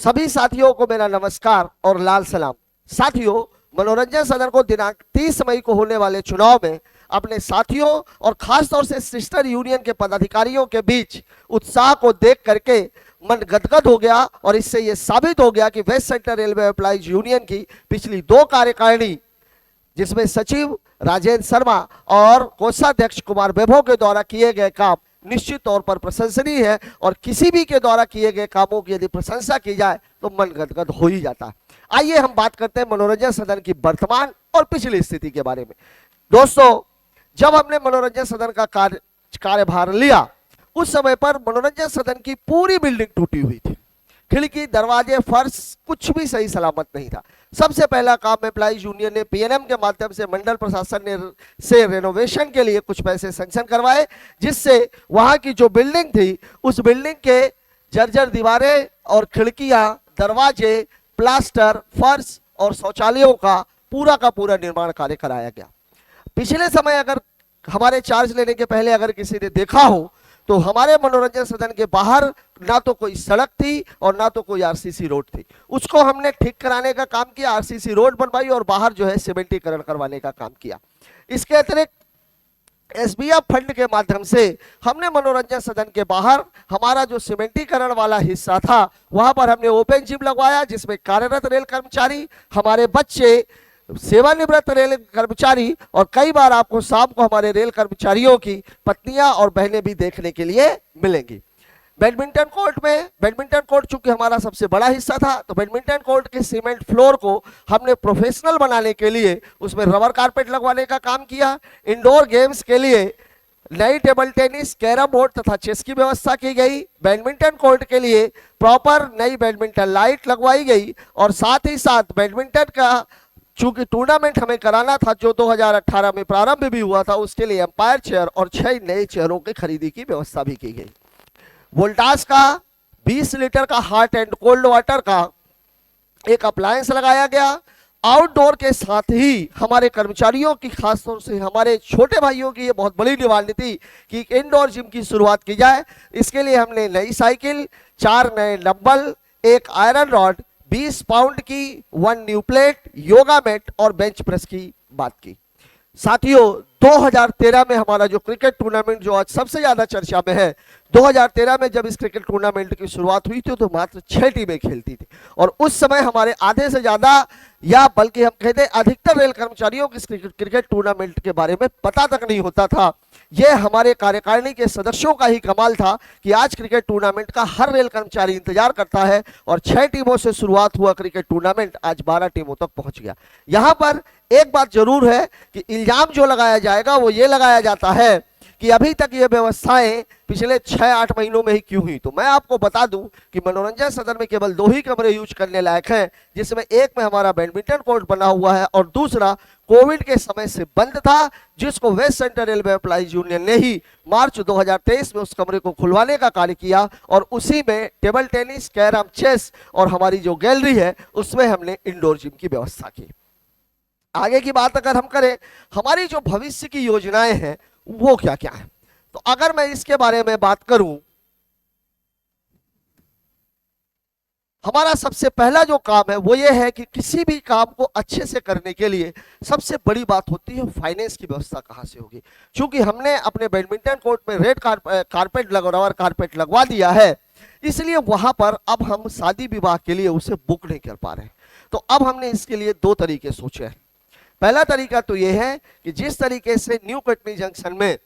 सभी साथियों को मेरा नमस्कार और लाल सलाम। साथियों, मनोरंजन सदन को दिनांक 30 मई को होने वाले चुनाव में अपने साथियों और खास तौर से सिस्टर यूनियन के पदाधिकारियों के बीच उत्साह को देख करके मन गदगद हो गया और इससे यह साबित हो गया कि West central railway employees Union की पिछली 2 कार्यकारिणी, जिसमें सचिव राजेंद्र शर्मा और कोषाध्यक्ष कुमार वैभव के द्वारा किए गए काम निश्चित तौर पर प्रशंसनीय है और किसी भी के द्वारा किए गए कामों की यदि प्रशंसा की जाए तो मन गदगद हो ही जाता है। आइए हम बात करते हैं मनोरंजन सदन की वर्तमान और पिछली स्थिति के बारे में। दोस्तों, जब हमने मनोरंजन सदन का कार्यभार लिया उस समय पर मनोरंजन सदन की पूरी बिल्डिंग टूटी हुई थी। खिड़की, दरवाजे, फर्श कुछ भी सही सलामत नहीं था। सबसे पहला काम एम्प्लॉइज यूनियन ने पीएनएम के माध्यम से मंडल प्रशासन ने से रेनोवेशन के लिए कुछ पैसे सैंक्शन करवाए, जिससे वहां की जो बिल्डिंग थी उस बिल्डिंग के जर्जर दीवारें और खिड़कियां, दरवाजे, प्लास्टर, फर्श और शौचालयों का पूरा निर्माण कार्य कराया गया। पिछले समय अगर हमारे चार्ज लेने के पहले अगर किसी ने देखा हो तो हमारे मनोरंजन सदन के बाहर ना तो कोई सड़क थी और ना तो कोई आरसीसी रोड थी। उसको हमने ठीक कराने का काम किया, आरसीसी रोड बनवाई और बाहर जो है सीमेंटीकरण करवाने का काम किया। इसके अतिरिक्त एसबीएफ फंड के माध्यम से हमने मनोरंजन सदन के बाहर हमारा जो सीमेंटीकरण वाला हिस्सा था वहां पर हमने ओपन जिम लगवाया, जिसमें कार्यरत रेल कर्मचारी, हमारे बच्चे, सेवानिवृत्त रेल कर्मचारी और कई बार आपको शाम को हमारे रेल कर्मचारियों की पत्नियां और बहनें भी देखने के लिए मिलेंगी। बैडमिंटन कोर्ट चूंकि हमारा सबसे बड़ा हिस्सा था तो बैडमिंटन कोर्ट के सीमेंट फ्लोर को हमने प्रोफेशनल बनाने के लिए उसमें रबर कारपेट लगवाने का काम किया। इंडोर गेम्स के लिए नई टेबल टेनिस, कैरम बोर्ड तथा चेस की व्यवस्था की गई। बैडमिंटन कोर्ट के लिए प्रॉपर नई बैडमिंटन लाइट लगवाई गई और साथ ही साथ बैडमिंटन का चूंकि टूर्नामेंट हमें कराना था जो 2018 में प्रारंभ भी हुआ था, उसके लिए एम्पायर चेयर और 6 नए चेयरों की खरीदी की व्यवस्था भी की गई। वोल्टास का 20 लीटर का हॉट एंड कोल्ड वाटर का एक अप्लायंस लगाया गया। आउटडोर के साथ ही हमारे कर्मचारियों की, खासतौर से हमारे छोटे भाइयों की ये बहुत बड़ी डिमांड थी कि इंडोर जिम की शुरुआत की जाए। इसके लिए हमने नई साइकिल, 4 नए डंबल, 1 आयरन रॉड, 20 पाउंड की 1 न्यू प्लेट, योगा मैट और बेंच प्रेस की बात की। साथियों, 2013 में हमारा जो क्रिकेट टूर्नामेंट जो आज सबसे ज्यादा चर्चा में है, 2013 में जब इस क्रिकेट टूर्नामेंट की शुरुआत हुई थी तो मात्र 6 टीमें खेलती थी और उस समय हमारे आधे से ज्यादा या बल्कि हम कहते अधिकतर रेल कर्मचारियों को इस क्रिकेट टूर्नामेंट के बारे में पता तक नहीं होता था। यह हमारे कार्यकारिणी के सदस्यों का ही कमाल था कि आज क्रिकेट टूर्नामेंट का हर रेल कर्मचारी इंतजार करता है और 6 टीमों से शुरुआत हुआ क्रिकेट टूर्नामेंट आज 12 टीमों तक पहुंच गया। यहां पर एक बात जरूर है कि इल्जाम जो लगाया जाएगा वो ये लगाया जाता है कि अभी तक ये व्यवस्थाएं पिछले 6-8 महीनों में ही क्यों हुई। तो मैं आपको बता दूं कि मनोरंजन सदन में केवल 2 ही कमरे यूज करने लायक हैं, जिसमें एक में हमारा बैडमिंटन कोर्ट बना हुआ है और दूसरा कोविड के समय से बंद था, जिसको West central railway employees Union ने ही मार्च 2023 में उस कमरे को खुलवाने का कार्य किया और उसी में टेबल टेनिस, कैरम, चेस और हमारी जो गैलरी है उसमें हमने इंडोर जिम की व्यवस्था की। आगे की बात अगर हम करें, हमारी जो भविष्य की योजनाएं हैं वो क्या क्या है, तो अगर मैं इसके बारे में बात करूं, हमारा सबसे पहला जो काम है वो ये है कि किसी भी काम को अच्छे से करने के लिए सबसे बड़ी बात होती है फाइनेंस की व्यवस्था कहां से होगी। क्योंकि हमने अपने बैडमिंटन कोर्ट में रेड कारपेट रबर कारपेट लगवा दिया है, इसलिए वहां पर अब हम शादी विवाह के लिए उसे बुक नहीं कर पा रहे। तो अब हमने इसके लिए 2 तरीके सोचे हैं। पहला तरीका तो यह है कि जिस तरीके से न्यू कटनी जंक्शन में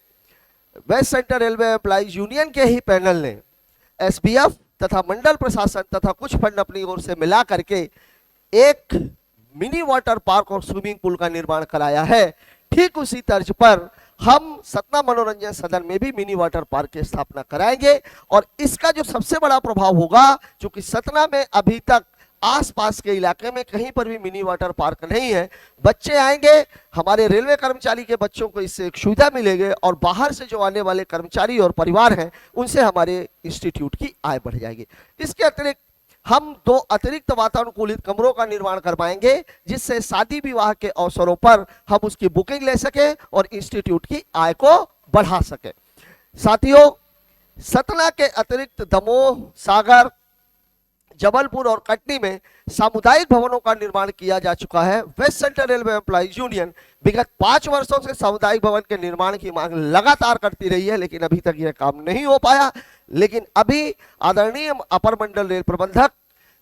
west central railway employees union के ही पैनल ने एसबीएफ तथा मंडल प्रशासन तथा कुछ फंड अपनी ओर से मिला करके एक मिनी वाटर पार्क और स्विमिंग पूल का निर्माण कराया है, ठीक उसी तर्ज पर हम सतना मनोरंजन सदन में भी मिनी वाटर पार्क की स्थापना कराएंगे। और इसका जो सबसे बड़ा प्रभाव होगा, क्योंकि सतना में अभी तक आसपास के इलाके में कहीं पर भी मिनी वाटर पार्क नहीं है, बच्चे आएंगे, हमारे रेलवे कर्मचारी के बच्चों को इससे एक सुविधा मिलेगी और बाहर से जो आने वाले कर्मचारी और परिवार हैं उनसे हमारे इंस्टीट्यूट की आय बढ़ जाएगी। इसके अतिरिक्त हम 2 अतिरिक्त वातानुकूलित कमरों का निर्माण करवाएंगे, जिससे शादी विवाह के अवसरों पर हम उसकी बुकिंग ले सके और इंस्टीट्यूट की आय को बढ़ा सके। साथियों, सतना के अतिरिक्त दमोह, सागर, जबलपुर और कटनी में सामुदायिक भवनों का निर्माण किया जा चुका है। West central railway employees Union विगत 5 वर्षों से सामुदायिक भवन के निर्माण की मांग लगातार करती रही है, लेकिन अभी तक यह काम नहीं हो पाया। लेकिन अभी आदरणीय अपर मंडल रेल प्रबंधक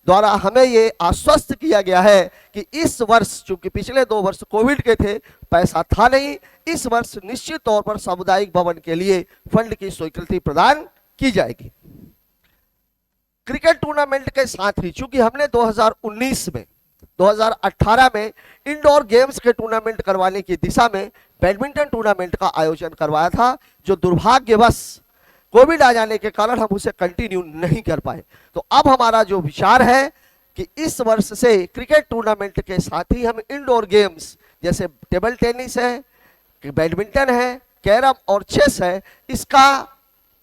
द्वारा हमें ये आश्वस्त किया गया है कि इस वर्ष, चूंकि पिछले 2 वर्ष कोविड के थे, पैसा था नहीं, इस वर्ष निश्चित तौर पर सामुदायिक भवन के लिए फंड की स्वीकृति प्रदान की जाएगी। क्रिकेट टूर्नामेंट के साथ ही चूंकि हमने 2019 में 2018 में इंडोर गेम्स के टूर्नामेंट करवाने की दिशा में बैडमिंटन टूर्नामेंट का आयोजन करवाया था, जो दुर्भाग्यवश कोविड आ जाने के कारण हम उसे कंटिन्यू नहीं कर पाए। तो अब हमारा जो विचार है कि इस वर्ष से क्रिकेट टूर्नामेंट के साथ ही हम इंडोर गेम्स जैसे टेबल टेनिस है, बैडमिंटन है, कैरम और चेस है, इसका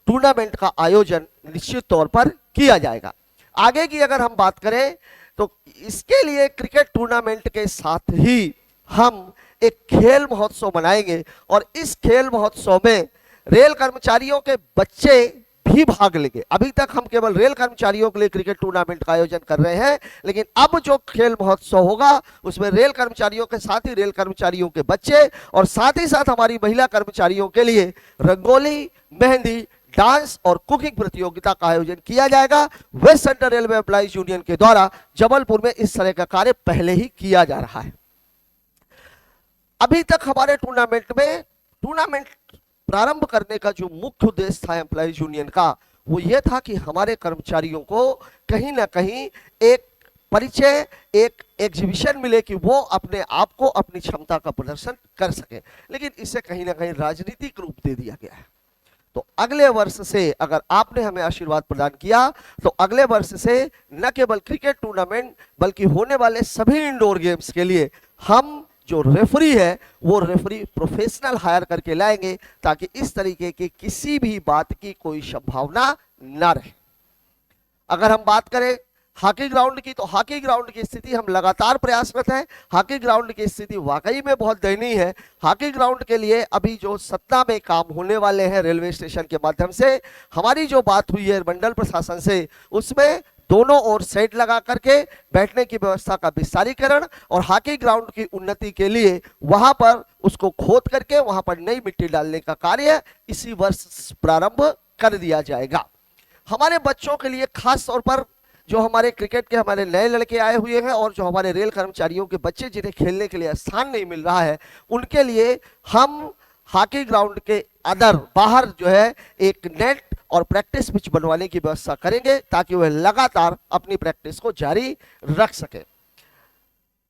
टूर्नामेंट का आयोजन निश्चित तौर पर किया जाएगा। आगे की अगर हम बात करें तो इसके लिए क्रिकेट टूर्नामेंट के साथ ही हम एक खेल महोत्सव मनाएंगे और इस खेल महोत्सव में रेल कर्मचारियों के बच्चे भी भाग लेंगे। अभी तक हम केवल रेल कर्मचारियों के लिए क्रिकेट टूर्नामेंट का आयोजन कर रहे हैं, लेकिन अब जो खेल महोत्सव होगा उसमें रेल कर्मचारियों के साथ ही रेल कर्मचारियों के बच्चे और साथ ही साथ हमारी महिला कर्मचारियों के लिए रंगोली, मेहंदी, डांस और कुकिंग प्रतियोगिता का आयोजन किया जाएगा। West central railway employees union के द्वारा जबलपुर में इस तरह का कार्य पहले ही किया जा रहा है। अभी तक हमारे टूर्नामेंट प्रारंभ करने का जो मुख्य उद्देश्य था एम्प्लॉइज यूनियन का, वो ये था कि हमारे कर्मचारियों को कहीं ना कहीं एक परिचय, एक एग्जीबिशन मिले कि वो अपने आप को, अपनी क्षमता का प्रदर्शन कर सके। लेकिन इसे कहीं ना कहीं राजनीतिक रूप दे दिया गया है। तो अगले वर्ष से अगर आपने हमें आशीर्वाद प्रदान किया तो अगले वर्ष से न केवल क्रिकेट टूर्नामेंट बल्कि होने वाले सभी इंडोर गेम्स के लिए हम जो रेफरी है वो रेफरी प्रोफेशनल हायर करके लाएंगे, ताकि इस तरीके की किसी भी बात की कोई संभावना ना रहे। अगर हम बात करें हॉकी ग्राउंड की, तो हॉकी ग्राउंड की स्थिति हम लगातार प्रयासरत हैं। हॉकी ग्राउंड की स्थिति वाकई में बहुत दयनीय है। हॉकी ग्राउंड के लिए अभी जो सतना में काम होने वाले हैं रेलवे स्टेशन के माध्यम से, हमारी जो बात हुई है मंडल प्रशासन से, उसमें दोनों ओर सेट लगा करके बैठने की व्यवस्था का विस्तारीकरण और हॉकी ग्राउंड की उन्नति के लिए वहां पर उसको खोद करके वहां पर नई मिट्टी डालने का कार्य इसी वर्ष प्रारंभ कर दिया जाएगा। हमारे बच्चों के लिए खास तौर पर जो हमारे क्रिकेट के हमारे नए लड़के आए हुए हैं और जो हमारे रेल कर्मचारियों के बच्चे जिन्हें खेलने के लिए स्थान नहीं मिल रहा है, उनके लिए हम हॉकी ग्राउंड के अंदर बाहर जो है एक नेट और प्रैक्टिस पिच बनवाने की व्यवस्था करेंगे, ताकि वह लगातार अपनी प्रैक्टिस को जारी रख सके।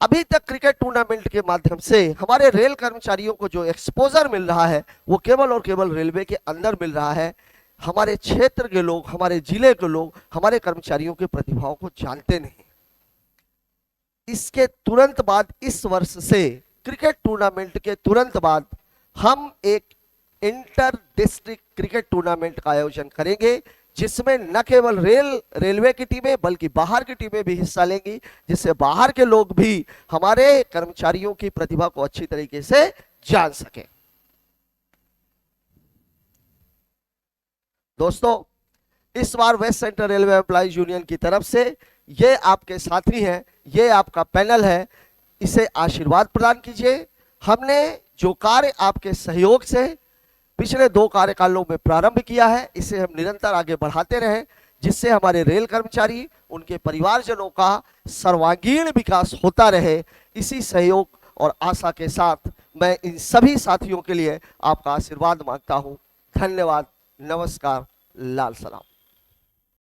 अभी तक क्रिकेट टूर्नामेंट के माध्यम से हमारे रेल कर्मचारियों को जो एक्सपोजर मिल रहा है वो केवल और केवल रेलवे के अंदर मिल रहा है। हमारे क्षेत्र के लोग, हमारे जिले के लोग हमारे कर्मचारियों की प्रतिभाओं को जानते नहीं। इसके तुरंत बाद इस वर्ष से क्रिकेट टूर्नामेंट के तुरंत बाद हम एक इंटर डिस्ट्रिक्ट क्रिकेट टूर्नामेंट का आयोजन करेंगे, जिसमें न केवल रेलवे की टीमें बल्कि बाहर की टीमें भी हिस्सा लेंगी, जिससे बाहर के लोग भी हमारे कर्मचारियों की प्रतिभा को अच्छी तरीके से जान सकें। दोस्तों, इस बार West central railway employees Union की तरफ से ये आपके साथी हैं, ये आपका पैनल है, इसे आशीर्वाद प्रदान कीजिए। हमने जो कार्य आपके सहयोग से पिछले 2 कार्यकालों में प्रारंभ किया है, इसे हम निरंतर आगे बढ़ाते रहें, जिससे हमारे रेल कर्मचारी, उनके परिवारजनों का सर्वांगीण विकास होता रहे। इसी सहयोग और आशा के साथ मैं इन सभी साथियों के लिए आपका आशीर्वाद मांगता हूं। धन्यवाद, नमस्कार, लाल सलाम।